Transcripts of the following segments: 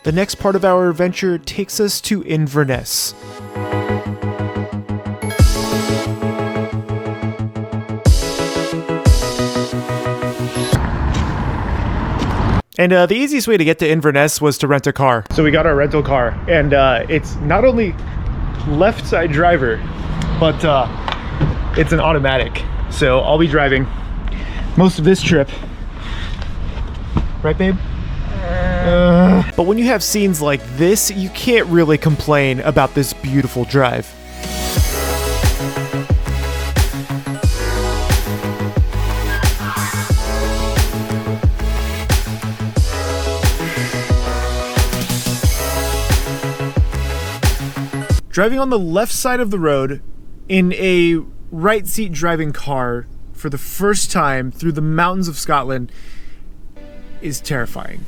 The next part of our adventure takes us to Inverness. And the easiest way to get to Inverness was to rent a car. So we got our rental car, and it's not only left side driver, but it's an automatic. So I'll be driving most of this trip. Right, babe? But when you have scenes like this, you can't really complain about this beautiful drive. Driving on the left side of the road in a right seat driving car for the first time through the mountains of Scotland is terrifying.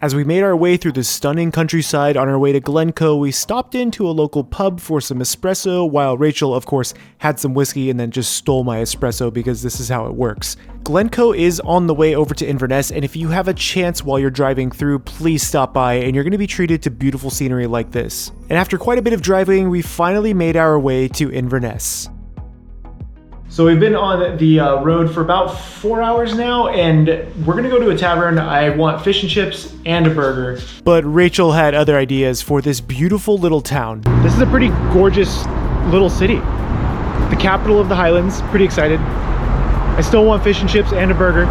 As we made our way through the stunning countryside on our way to Glencoe, we stopped into a local pub for some espresso, while Rachel, of course, had some whiskey and then just stole my espresso because this is how it works. Glencoe is on the way over to Inverness, and if you have a chance while you're driving through, please stop by, and you're going to be treated to beautiful scenery like this. And after quite a bit of driving, we finally made our way to Inverness. So we've been on the road for about 4 hours now, and we're gonna go to a tavern. I want fish and chips and a burger. But Rachel had other ideas for this beautiful little town. This is a pretty gorgeous little city. The capital of the Highlands, pretty excited. I still want fish and chips and a burger.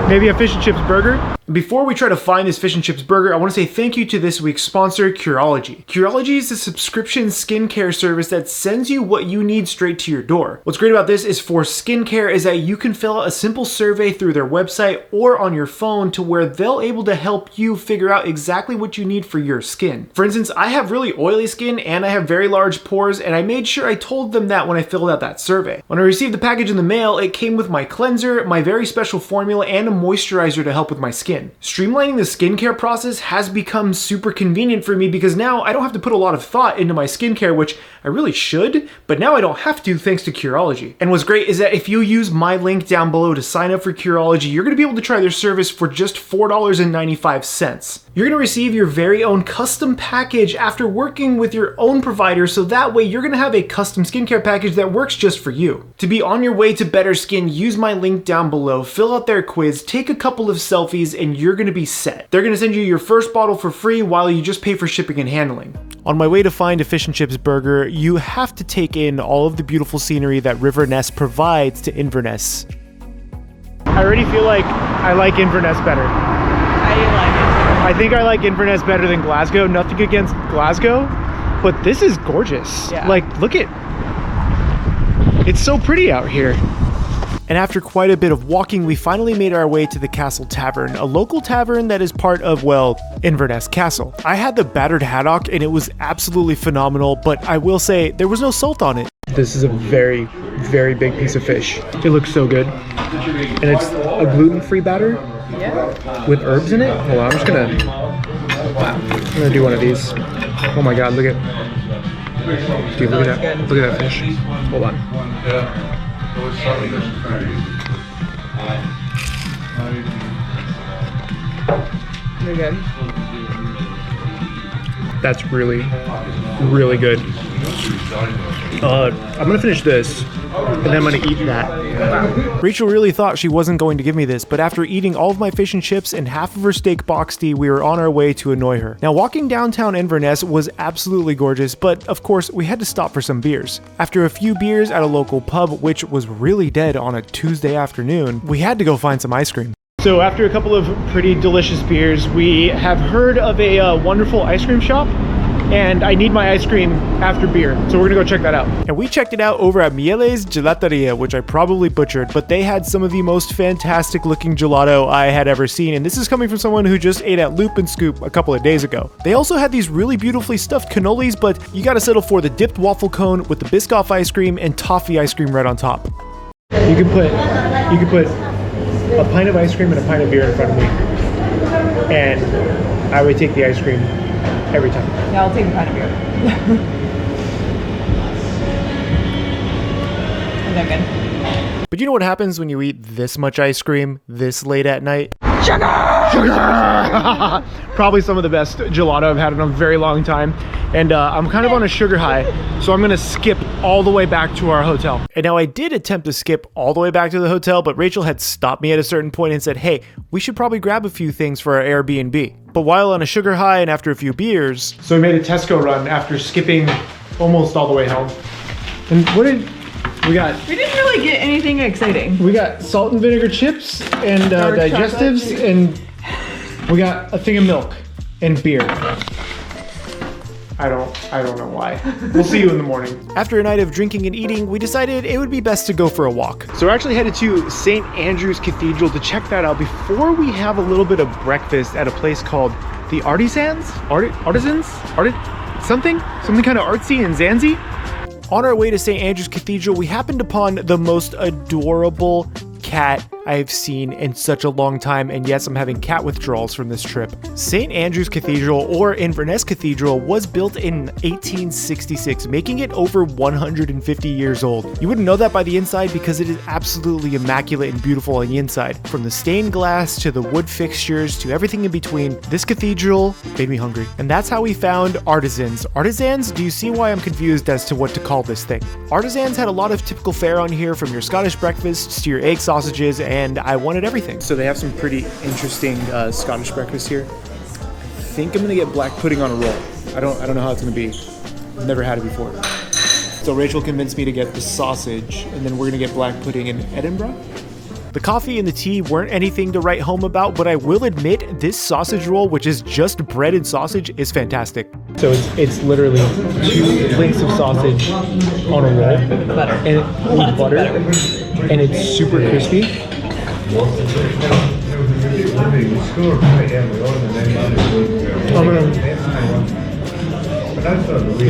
Maybe a fish and chips burger. Before we try to find this fish and chips burger, I want to say thank you to this week's sponsor, Curology. Curology is a subscription skincare service that sends you what you need straight to your door. What's great about this is for skincare is that you can fill out a simple survey through their website or on your phone to where they'll able to help you figure out exactly what you need for your skin. For instance, I have really oily skin and I have very large pores, and I made sure I told them that when I filled out that survey. When I received the package in the mail, it came with my cleanser, my very special formula, and a moisturizer to help with my skin. Streamlining the skincare process has become super convenient for me because now I don't have to put a lot of thought into my skincare, which I really should, but now I don't have to thanks to Curology. And what's great is that if you use my link down below to sign up for Curology, you're gonna be able to try their service for just $4.95. You're gonna receive your very own custom package after working with your own provider, so that way you're gonna have a custom skincare package that works just for you. To be on your way to better skin, use my link down below, fill out their quiz, take a couple of selfies, and you're gonna be set. They're gonna send you your first bottle for free while you just pay for shipping and handling. On my way to find a fish and chips burger, you have to take in all of the beautiful scenery that River Ness provides to Inverness. I already feel like I like Inverness better. I like it. I think I like Inverness better than Glasgow. Nothing against Glasgow, but this is gorgeous. Yeah. Like, look at, it's so pretty out here. And after quite a bit of walking, we finally made our way to the Castle Tavern, a local tavern that is part of, well, Inverness Castle. I had the battered haddock and it was absolutely phenomenal, but I will say there was no salt on it. This is a very, very big piece of fish. It looks so good. And it's a gluten-free batter. Yeah. With herbs in it? Hold on, I'm gonna do one of these. Oh my god, look at, dude, look at that. Look at that fish. Hold on. You're good. That's really, really good. I'm gonna finish this, and then I'm gonna eat that. Wow. Rachel really thought she wasn't going to give me this, but after eating all of my fish and chips and half of her steak box tea, we were on our way to annoy her. Now, walking downtown Inverness was absolutely gorgeous, but of course, we had to stop for some beers. After a few beers at a local pub, which was really dead on a Tuesday afternoon, we had to go find some ice cream. So after a couple of pretty delicious beers, we have heard of a wonderful ice cream shop, and I need my ice cream after beer, so we're gonna go check that out. And we checked it out over at Miele's Gelateria, which I probably butchered, but they had some of the most fantastic looking gelato I had ever seen, and this is coming from someone who just ate at Loop and Scoop a couple of days ago. They also had these really beautifully stuffed cannolis, but you gotta settle for the dipped waffle cone with the Biscoff ice cream and toffee ice cream right on top. You could put a pint of ice cream and a pint of beer in front of me, and I would take the ice cream every time. Yeah, I'll take a pint of beer. Is that good? But you know what happens when you eat this much ice cream this late at night? Probably some of the best gelato I've had in a very long time. And I'm kind of on a sugar high, so I'm gonna skip all the way back to our hotel. And now I did attempt to skip all the way back to the hotel, but Rachel had stopped me at a certain point and said, hey, we should probably grab a few things for our Airbnb. But while on a sugar high and after a few beers... So we made a Tesco run after skipping almost all the way home. And what did... We didn't really get anything exciting. We got salt and vinegar chips and digestives, and we got a thing of milk and beer. I don't know why. We'll see you in the morning. After a night of drinking and eating, we decided it would be best to go for a walk. So we're actually headed to St. Andrew's Cathedral to check that out before we have a little bit of breakfast at a place called the Artisans? Something kind of artsy and zanzy. On our way to St. Andrew's Cathedral, we happened upon the most adorable cat I've seen in such a long time, and yes, I'm having cat withdrawals from this trip. St. Andrew's Cathedral, or Inverness Cathedral, was built in 1866, making it over 150 years old. You wouldn't know that by the inside because it is absolutely immaculate and beautiful on the inside. From the stained glass to the wood fixtures to everything in between, this cathedral made me hungry. And that's how we found Artisans. Artisans? Do you see why I'm confused as to what to call this thing? Artisans had a lot of typical fare on here, from your Scottish breakfasts to your egg sausages, and I wanted everything. So they have some pretty interesting Scottish breakfast here. I think I'm gonna get black pudding on a roll. I don't know how it's gonna be. I've never had it before. So Rachel convinced me to get the sausage, and then we're gonna get black pudding in Edinburgh. The coffee and the tea weren't anything to write home about, but I will admit this sausage roll, which is just bread and sausage, is fantastic. So it's literally 2 links of sausage on a roll, and with butter, and it's super crispy.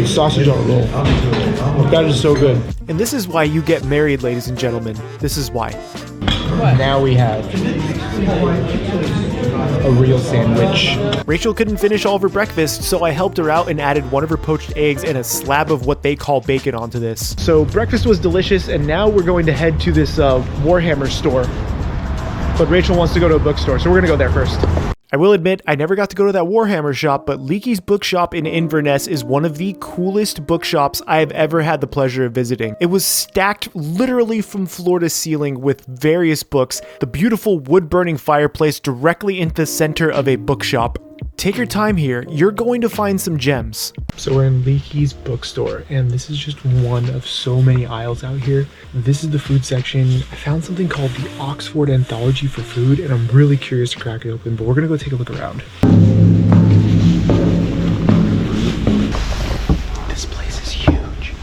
Sausage on a roll. That is so good. And this is why you get married, ladies and gentlemen. This is why. What? Now we have a real sandwich. Rachel couldn't finish all of her breakfast, so I helped her out and added one of her poached eggs and a slab of what they call bacon onto this. So breakfast was delicious, and now we're going to head to this Warhammer store. But Rachel wants to go to a bookstore, so we're gonna go there first. I will admit, I never got to go to that Warhammer shop, but Leakey's Bookshop in Inverness is one of the coolest bookshops I have ever had the pleasure of visiting. It was stacked literally from floor to ceiling with various books, the beautiful wood-burning fireplace directly into the center of a bookshop. Take your time here, you're going to find some gems. So we're in Leakey's bookstore, and this is just one of so many aisles out here. This is the food section. I found something called the Oxford Anthology for Food, and I'm really curious to crack it open, but we're gonna go take a look around. This place is huge.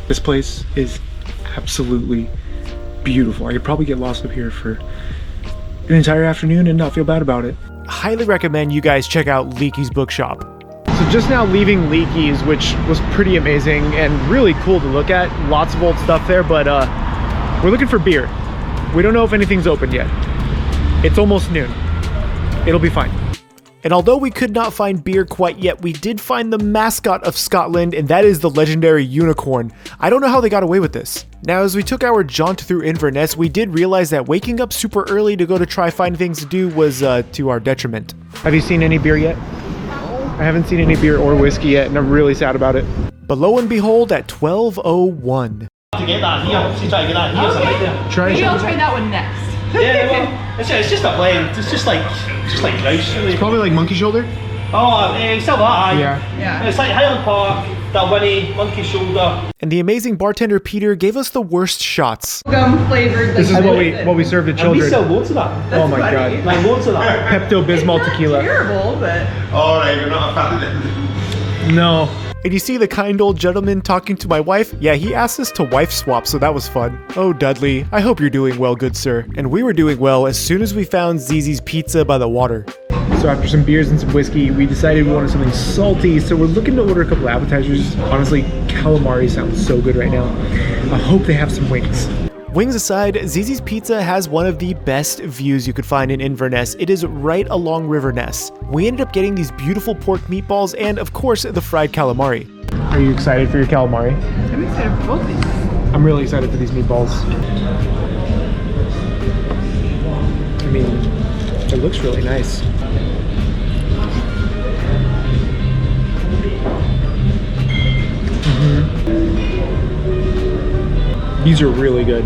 This place is absolutely beautiful. I could probably get lost up here for an entire afternoon and not feel bad about it. Highly recommend you guys check out Leakey's Bookshop. So just now leaving Leakey's, which was pretty amazing and really cool to look at. Lots of old stuff there, but we're looking for beer. We don't know if anything's open yet. It's almost noon. It'll be fine. And although we could not find beer quite yet, we did find the mascot of Scotland, and that is the legendary unicorn. I don't know how they got away with this. Now, as we took our jaunt through Inverness, we did realize that waking up super early to go to try find things to do was to our detriment. Have you seen any beer yet? No. I haven't seen any beer or whiskey yet, and I'm really sad about it. But lo and behold, at 12:01. Okay. Maybe I'll try that one next. Yeah, well, it's just a blend. It's just like grouse, really. It's probably like monkey shoulder. Oh, still that, aye. Yeah. It's like Highland Park, Dalwhinnie, monkey shoulder. And the amazing bartender Peter gave us the worst shots. Gum flavored. This is what we serve to And children. we sell loads of that. Oh my god. Like loads of that. Pepto-Bismol tequila. Terrible, but. Alright, you're not a fan. No. And you see the kind old gentleman talking to my wife? Yeah, he asked us to wife swap, so that was fun. Oh, Dudley, I hope you're doing well, good sir. And we were doing well as soon as we found Zizi's Pizza by the water. So after some beers and some whiskey, we decided we wanted something salty, so we're looking to order a couple appetizers. Honestly, calamari sounds so good right now. I hope they have some wings. Wings aside, Zizi's Pizza has one of the best views you could find in Inverness. It is right along River Ness. We ended up getting these beautiful pork meatballs and, of course, the fried calamari. Are you excited for your calamari? I'm excited for both of these. I'm really excited for these meatballs. I mean, it looks really nice. These are really good.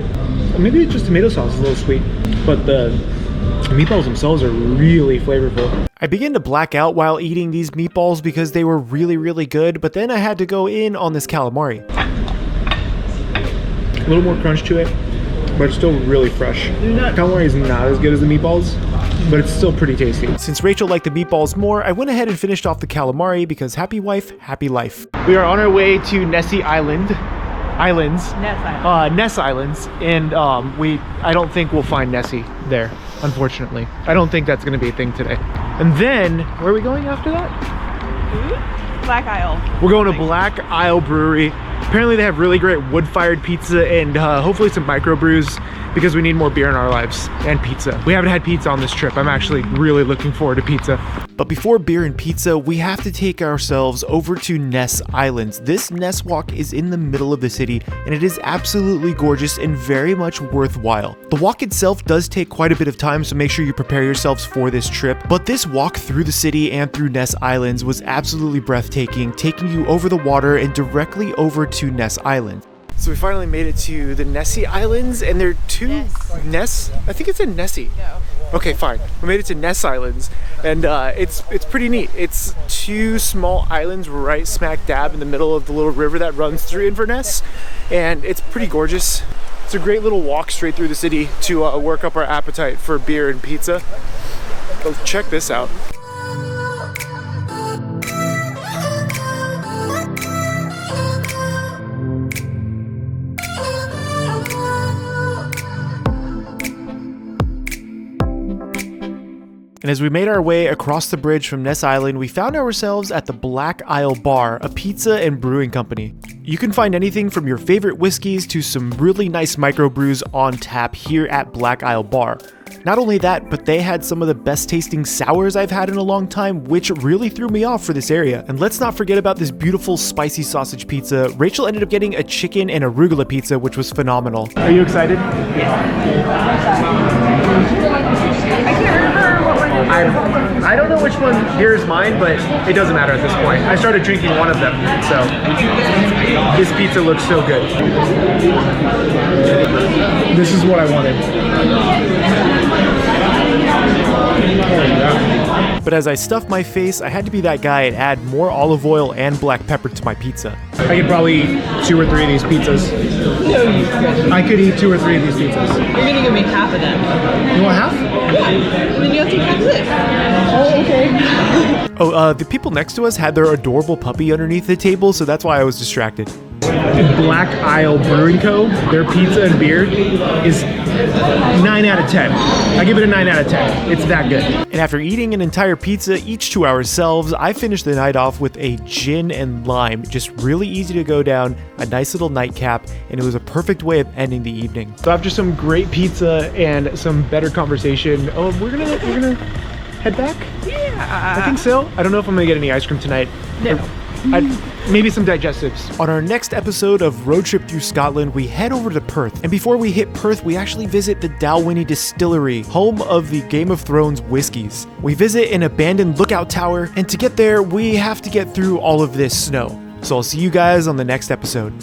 Maybe it's just tomato sauce is a little sweet, but the meatballs themselves are really flavorful. I began to black out while eating these meatballs because they were really good, but then I had to go in on this calamari. A little more crunch to it, but it's still really fresh. Calamari is not as good as the meatballs, but it's still pretty tasty. Since Rachel liked the meatballs more, I went ahead and finished off the calamari because happy wife, happy life. We are on our way to Ness Islands, Ness Islands, and I don't think we'll find Nessie there, unfortunately. I don't think that's going to be a thing today. And then, where are we going after that? Black Isle. We're going to Black Isle Brewery. Apparently they have really great wood-fired pizza and hopefully some microbrews because we need more beer in our lives and pizza. We haven't had pizza on this trip. I'm actually really looking forward to pizza. But before beer and pizza, we have to take ourselves over to Ness Islands. This Ness walk is in the middle of the city and it is absolutely gorgeous and very much worthwhile. The walk itself does take quite a bit of time, so make sure you prepare yourselves for this trip. But this walk through the city and through Ness Islands was absolutely breathtaking, taking you over the water and directly over to Ness Island. So we finally made it to the Nessie Islands, and there are two Ness. I think it's in Nessie. No. Okay, fine. We made it to Ness Islands, and it's pretty neat. It's two small islands right smack dab in the middle of the little river that runs through Inverness, and it's pretty gorgeous. It's a great little walk straight through the city to work up our appetite for beer and pizza. But check this out. And as we made our way across the bridge from Ness Island, we found ourselves at the Black Isle Bar, a pizza and brewing company. You can find anything from your favorite whiskeys to some really nice microbrews on tap here at Black Isle Bar. Not only that, but they had some of the best tasting sours I've had in a long time, which really threw me off for this area. And let's not forget about this beautiful spicy sausage pizza. Rachel ended up getting a chicken and arugula pizza, which was phenomenal. Are you excited? I don't know which one here is mine, but it doesn't matter at this point. I started drinking one of them, so this pizza looks so good. This is what I wanted. But as I stuffed my face, I had to be that guy and add more olive oil and black pepper to my pizza. I could probably eat 2 or 3 of these pizzas. No, you couldn't. I could eat 2 or 3 of these pizzas. You're gonna give me half of them. You want half? Yeah. And then you'll take half of this. Oh, okay. Oh, the people next to us had their adorable puppy underneath the table, so that's why I was distracted. Black Isle Brewing Co., their pizza and beer is 9 out of 10. I give it a 9 out of 10. It's that good. And after eating an entire pizza each to ourselves, I finished the night off with a gin and lime. Just really easy to go down, a nice little nightcap, and it was a perfect way of ending the evening. So after some great pizza and some better conversation, we're gonna head back? Yeah. I think so. I don't know if I'm gonna get any ice cream tonight. No. Maybe some digestives. On our next episode of Road Trip Through Scotland, we head over to Perth. And before we hit Perth, we actually visit the Dalwhinnie Distillery, home of the Game of Thrones whiskeys. We visit an abandoned lookout tower, and to get there, we have to get through all of this snow. So I'll see you guys on the next episode.